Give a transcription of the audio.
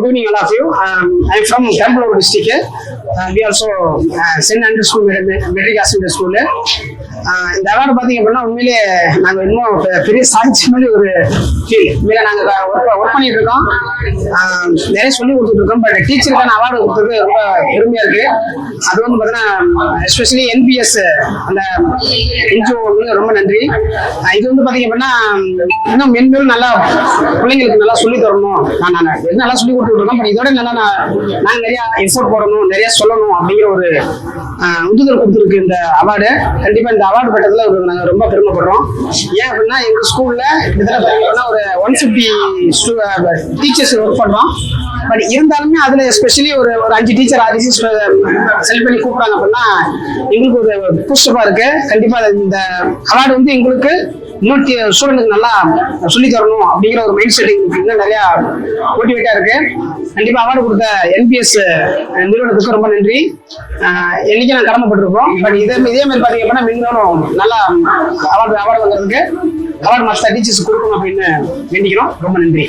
Good evening, all of you. I am from Perambur district. We also St. Andrews School, Metric Assembly School. இந்த award பார்த்தீங்க அப்படின்னா உண்மையிலே நாங்கள் இன்னும் பெரிய சாதிச்ச மாதிரி ஒரு ஃபீல். உண்மையில நாங்கள் ஒர்க் பண்ணிட்டு இருக்கோம், நிறைய சொல்லி கொடுத்துட்டு இருக்கோம். பட் டீச்சருக்கான அவார்டு கொடுத்தது ரொம்ப பெருமையா இருக்கு. அது வந்து பார்த்தீங்கன்னா எஸ்பெஷலி NPS அந்த NGO ரொம்ப நன்றி. இது வந்து பார்த்தீங்க அப்படின்னா இன்னும் மென்மேலும் நல்லா பிள்ளைங்களுக்கு நல்லா சொல்லி தரணும். நாங்கள் நல்லா சொல்லி கொடுத்துட்டு இருக்கோம். பட் இதோட நல்லா நாங்கள் நிறைய எஃபோர்ட் போடணும், நிறைய சொல்லணும் அப்படிங்கிற ஒரு உந்துதல் கொடுத்துருக்கு இந்த அவார்டு. கண்டிப்பா இந்த அவார்டு பெற்றதுல நாங்கள் ரொம்ப பெருமைப்படுறோம். ஏன் அப்படின்னா எங்க ஸ்கூல்ல கிட்டத்தட்ட ஒரு 150 டீச்சர்ஸ் ஒர்க் பண்றோம். பட் இருந்தாலுமே அதுல எஸ்பெஷலி ஒரு 5 டீச்சர் 6 டீச்சர் செலக்ட் பண்ணி கூப்பிட்டாங்க அப்படின்னா எங்களுக்கு ஒரு பூஸ்டப்பா இருக்கு. கண்டிப்பா இந்த அவார்டு வந்து எங்களுக்கு இன்னும் ஸ்டூடெண்ட்டுக்கு நல்லா சொல்லி தரணும் அப்படிங்கிற ஒரு மைண்ட் செட் இன்னும் நிறைய மோட்டிவேட்டா இருக்கு. கண்டிப்பா அவார்டு கொடுத்த NPS நிறுவனத்துக்கு ரொம்ப நன்றி. என்னைக்கு நான் கடமைப்பட்டிருக்கோம். பட் இதே மாதிரி பாத்தீங்க அப்படின்னா நீங்களும் நல்லா அவார்டு வாங்குறதுக்கு அவார்டு மாஸ்டர் டீச்சர்ஸ் கொடுக்கணும் அப்படின்னு வேண்டிக்கிறோம். ரொம்ப நன்றி.